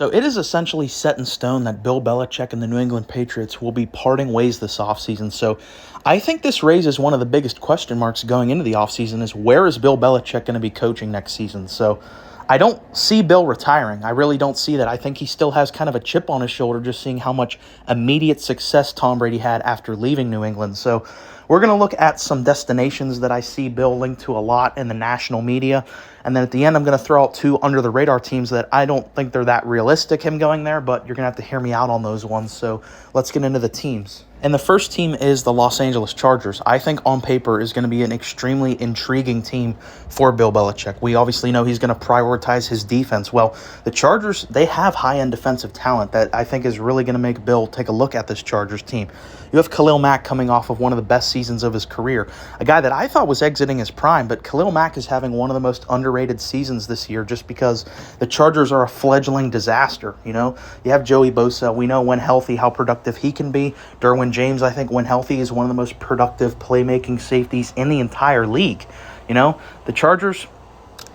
So it is essentially set in stone that Bill Belichick and the New England Patriots will be parting ways this offseason. So I think this raises one of the biggest question marks going into the offseason is where is Bill Belichick going to be coaching next season? So I don't see Bill retiring. I really don't see that. I think he still has kind of a chip on his shoulder just seeing how much immediate success Tom Brady had after leaving New England. So we're going to look at some destinations that I see Bill linked to a lot in the national media. And then at the end, I'm going to throw out two under-the-radar teams that I don't think they're that realistic, him going there, but you're going to have to hear me out on those ones. So let's get into the teams. And the first team is the Los Angeles Chargers. I think on paper is going to be an extremely intriguing team for Bill Belichick. We obviously know he's going to prioritize his defense. Well, the Chargers, they have high-end defensive talent that I think is really going to make Bill take a look at this Chargers team. You have Khalil Mack coming off of one of the best seasons of his career, a guy that I thought was exiting his prime, but Khalil Mack is having one of the most underrated seasons this year just because the Chargers are a fledgling disaster. You have Joey Bosa. We know when healthy how productive he can be. Derwin James, I think, when healthy, is one of the most productive playmaking safeties in the entire league. The Chargers,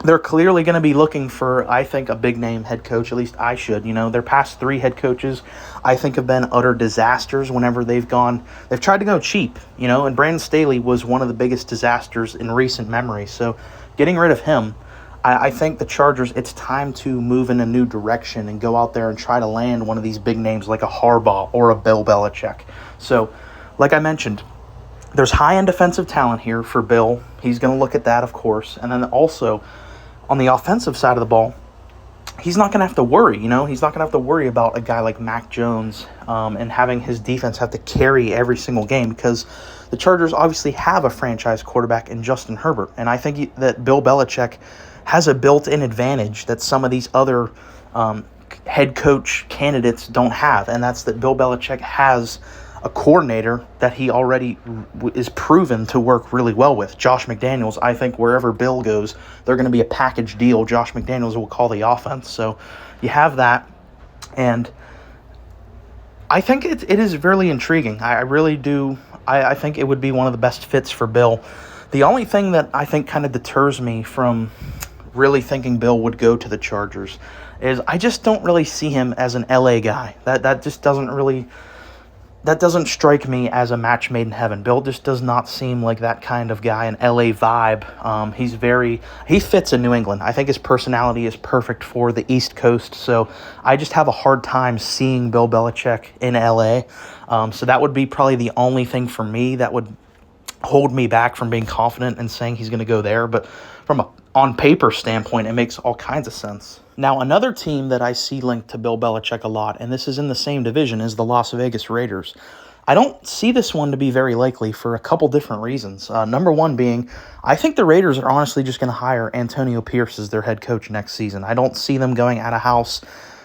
they're clearly going to be looking for, I think, a big-name head coach. At least I should. Their past three head coaches, I think, have been utter disasters whenever they've tried to go cheap, and Brandon Staley was one of the biggest disasters in recent memory. So getting rid of him, I think the Chargers, it's time to move in a new direction and go out there and try to land one of these big names like a Harbaugh or a Bill Belichick. So, like I mentioned, there's high-end defensive talent here for Bill. He's going to look at that, of course. And then also, on the offensive side of the ball, he's not going to have to worry, He's not going to have to worry about a guy like Mac Jones and having his defense have to carry every single game because the Chargers obviously have a franchise quarterback in Justin Herbert. And I think that Bill Belichick has a built-in advantage that some of these other head coach candidates don't have, and that's that Bill Belichick has a coordinator that he already is proven to work really well with. Josh McDaniels, I think wherever Bill goes, they're going to be a package deal. Josh McDaniels will call the offense. So you have that, and I think it is really intriguing. I really do. I think it would be one of the best fits for Bill. The only thing that I think kind of deters me from really thinking Bill would go to the Chargers is I just don't really see him as an LA guy. That just doesn't strike me as a match made in heaven. Bill just does not seem like that kind of guy, an LA vibe. He fits in New England. I think his personality is perfect for the East Coast, so I just have a hard time seeing Bill Belichick in LA. So that would be probably the only thing for me that would hold me back from being confident and saying he's going to go there. But from a on paper standpoint, it makes all kinds of sense. Now, another team that I see linked to Bill Belichick a lot, and this is in the same division, is the Las Vegas Raiders. I don't see this one to be very likely for a couple different reasons. Number one being, I think the Raiders are honestly just going to hire Antonio Pierce as their head coach next season. I don't see them going out of house.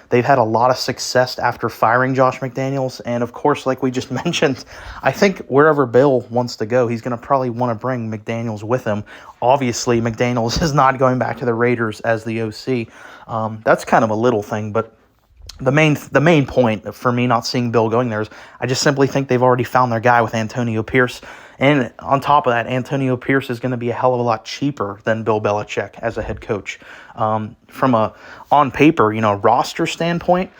They've had a lot of success after firing Josh McDaniels. And, of course, like we just mentioned, I think wherever Bill wants to go, he's going to probably want to bring McDaniels with him. Obviously, McDaniels is not going back to the Raiders as the OC. That's kind of a little thing, but the main point for me not seeing Bill going there is I just simply think they've already found their guy with Antonio Pierce. And on top of that, Antonio Pierce is going to be a hell of a lot cheaper than Bill Belichick as a head coach. From a on paper, roster standpoint,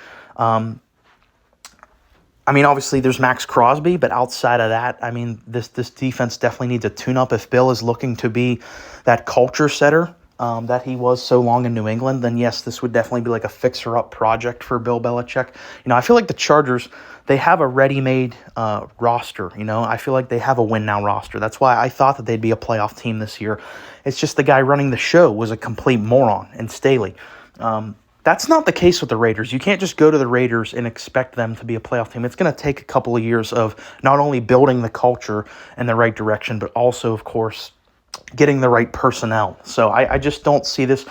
obviously there's Max Crosby, but outside of that, this defense definitely needs a tune-up. If Bill is looking to be that culture setter that he was so long in New England, then yes, this would definitely be like a fixer-up project for Bill Belichick. I feel like the Chargers, they have a ready-made roster. I feel like they have a win-now roster. That's why I thought that they'd be a playoff team this year. It's just the guy running the show was a complete moron in Staley. That's not the case with the Raiders. You can't just go to the Raiders and expect them to be a playoff team. It's going to take a couple of years of not only building the culture in the right direction, but also, of course, getting the right personnel. So I just don't see this.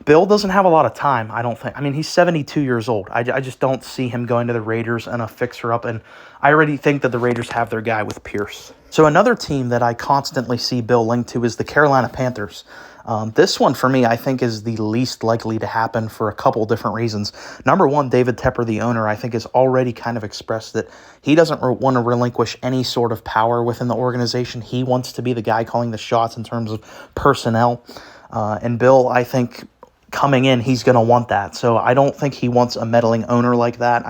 Bill doesn't have a lot of time, I don't think. He's 72 years old. I just don't see him going to the Raiders and a fixer-up, and I already think that the Raiders have their guy with Pierce. So another team that I constantly see Bill linked to is the Carolina Panthers. This one, for me, I think is the least likely to happen for a couple different reasons. Number one, David Tepper, the owner, I think has already kind of expressed that he doesn't want to relinquish any sort of power within the organization. He wants to be the guy calling the shots in terms of personnel. And Bill, I think, coming in, he's going to want that. So I don't think he wants a meddling owner like that.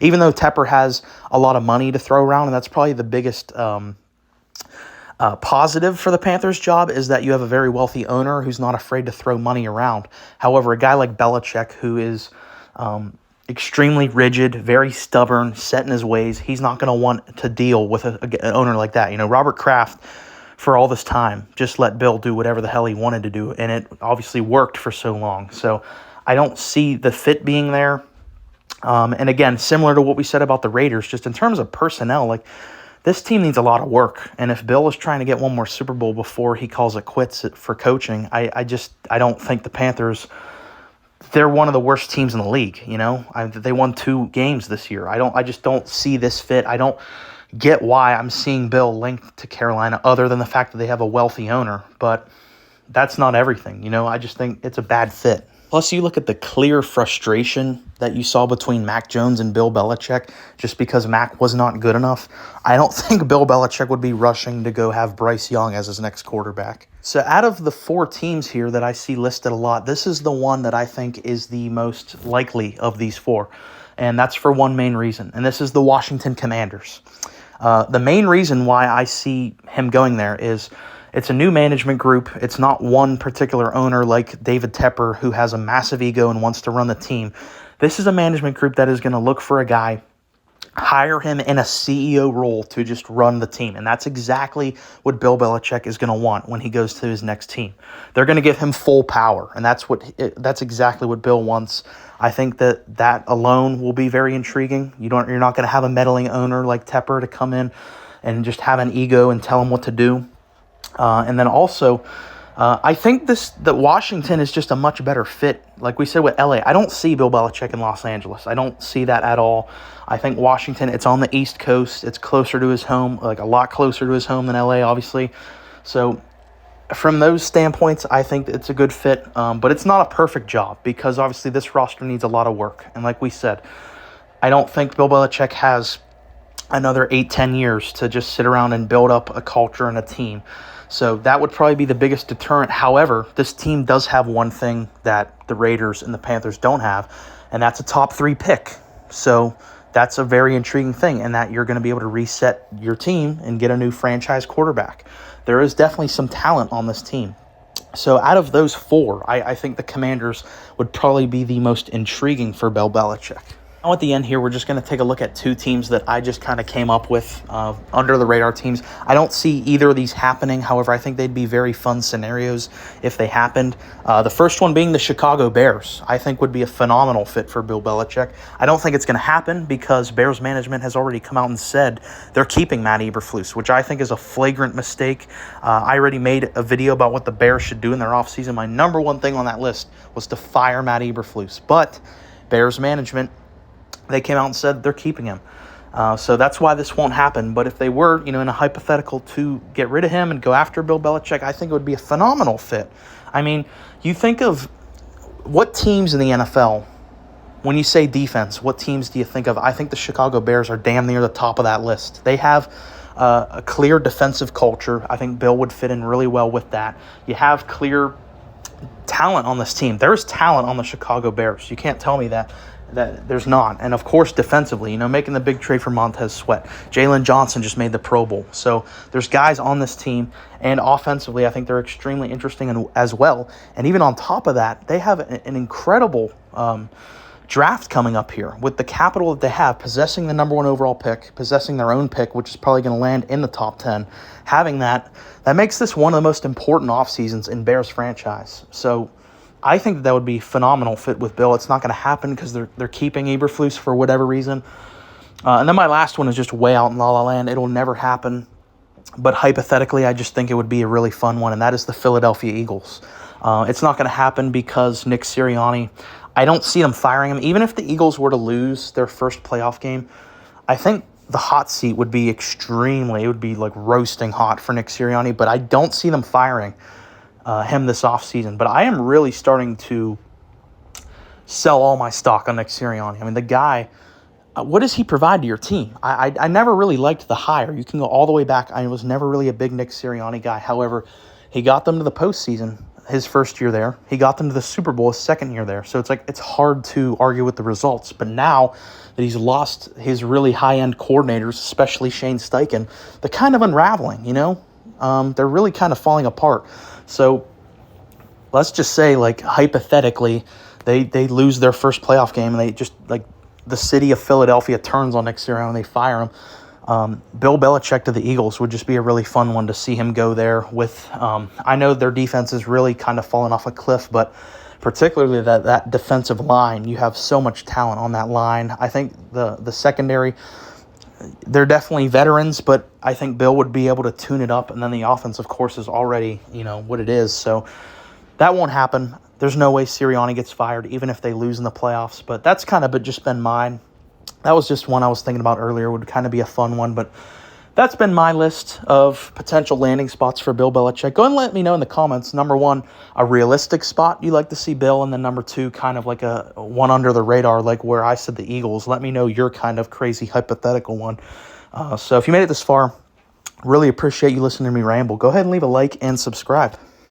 Even though Tepper has a lot of money to throw around, and that's probably the biggest positive for the Panthers job, is that you have a very wealthy owner who's not afraid to throw money around. However, a guy like Belichick, who is extremely rigid, very stubborn, set in his ways, he's not going to want to deal with an owner like that. Robert Kraft, for all this time, just let Bill do whatever the hell he wanted to do, and it obviously worked for so long. So I don't see the fit being there. And again, similar to what we said about the Raiders, just in terms of personnel, like, this team needs a lot of work. And if Bill is trying to get one more Super Bowl before he calls it quits for coaching, I don't think the Panthers, they're one of the worst teams in the league. They won 2 games this year. I just don't see this fit. I don't get why I'm seeing Bill linked to Carolina, other than the fact that they have a wealthy owner. But that's not everything. I just think it's a bad fit. Plus, you look at the clear frustration that you saw between Mac Jones and Bill Belichick just because Mac was not good enough. I don't think Bill Belichick would be rushing to go have Bryce Young as his next quarterback. So out of the 4 teams here that I see listed a lot, this is the one that I think is the most likely of these 4. And that's for one main reason. And this is the Washington Commanders. The main reason why I see him going there is it's a new management group. It's not one particular owner like David Tepper, who has a massive ego and wants to run the team. This is a management group that is going to look for a guy, hire him in a CEO role to just run the team. And that's exactly what Bill Belichick is going to want when he goes to his next team. They're going to give him full power, and that's exactly what Bill wants. I think that alone will be very intriguing. You're not going to have a meddling owner like Tepper to come in and just have an ego and tell him what to do. And then also, I think that Washington is just a much better fit. Like we said with LA, I don't see Bill Belichick in Los Angeles. I don't see that at all. I think Washington, it's on the East Coast. It's closer to his home, like a lot closer to his home than LA, obviously. So from those standpoints, I think it's a good fit. But it's not a perfect job because obviously this roster needs a lot of work. And like we said, I don't think Bill Belichick has another 8-10 years to just sit around and build up a culture and a team. So that would probably be the biggest deterrent. However, this team does have one thing that the Raiders and the Panthers don't have, and that's a top 3 pick. So that's a very intriguing thing, and that you're going to be able to reset your team and get a new franchise quarterback. There is definitely some talent on this team. So out of those 4, I think the Commanders would probably be the most intriguing for Bill Belichick. Now at the end here, we're just going to take a look at 2 teams that I just kind of came up with, under the radar teams. I don't see either of these happening. However, I think they'd be very fun scenarios if they happened. The first one being the Chicago Bears, I think would be a phenomenal fit for Bill Belichick. I don't think it's going to happen because Bears management has already come out and said they're keeping Matt Eberflus, which I think is a flagrant mistake. I already made a video about what the Bears should do in their offseason. My number one thing on that list was to fire Matt Eberflus. But Bears management, they came out and said they're keeping him. So that's why this won't happen. But if they were, in a hypothetical to get rid of him and go after Bill Belichick, I think it would be a phenomenal fit. I mean, you think of what teams in the NFL, when you say defense, what teams do you think of? I think the Chicago Bears are damn near the top of that list. They have a clear defensive culture. I think Bill would fit in really well with that. You have clear talent on this team. There's talent on the Chicago Bears. You can't tell me that there's not. And of course, defensively, making the big trade for Montez Sweat. Jalen Johnson just made the Pro Bowl. So there's guys on this team. And offensively, I think they're extremely interesting as well. And even on top of that, they have an incredible draft coming up here with the capital that they have, possessing the number 1 overall pick, possessing their own pick, which is probably going to land in the top 10. Having that makes this one of the most important off seasons in Bears franchise. So I think that would be a phenomenal fit with Bill. It's not going to happen because they're keeping Eberflus for whatever reason. And then my last one is just way out in La La Land. It'll never happen. But hypothetically, I just think it would be a really fun one, and that is the Philadelphia Eagles. It's not going to happen because Nick Sirianni, I don't see them firing him. Even if the Eagles were to lose their first playoff game, I think the hot seat would be it would be like roasting hot for Nick Sirianni, but I don't see them firing him this offseason. But I am really starting to sell all my stock on Nick Sirianni. I mean, the guy, what does he provide to your team? I never really liked the hire. You can go all the way back. I was never really a big Nick Sirianni guy. However, he got them to the postseason. his first year there. He got them to the Super Bowl his second year there. So it's like it's hard to argue with the results. But now that he's lost his really high-end coordinators, especially Shane Steichen, they're kind of unraveling, They're really kind of falling apart. So let's just say, like, hypothetically, they lose their first playoff game and they just, like, the city of Philadelphia turns on next year and they fire him. Bill Belichick to the Eagles would just be a really fun one to see him go there with. I know their defense is really kind of fallen off a cliff, but particularly that defensive line, you have so much talent on that line. I think the secondary, they're definitely veterans, but I think Bill would be able to tune it up. And then the offense, of course, is already, what it is. So that won't happen. There's no way Sirianni gets fired, even if they lose in the playoffs. But that's kind of just been mine. That was just one I was thinking about earlier. Would kind of be a fun one. But that's been my list of potential landing spots for Bill Belichick. Go ahead and let me know in the comments. Number one, a realistic spot you like to see Bill. And then number two, kind of like a one under the radar, like where I said the Eagles. Let me know your kind of crazy hypothetical one. So if you made it this far, really appreciate you listening to me ramble. Go ahead and leave a like and subscribe.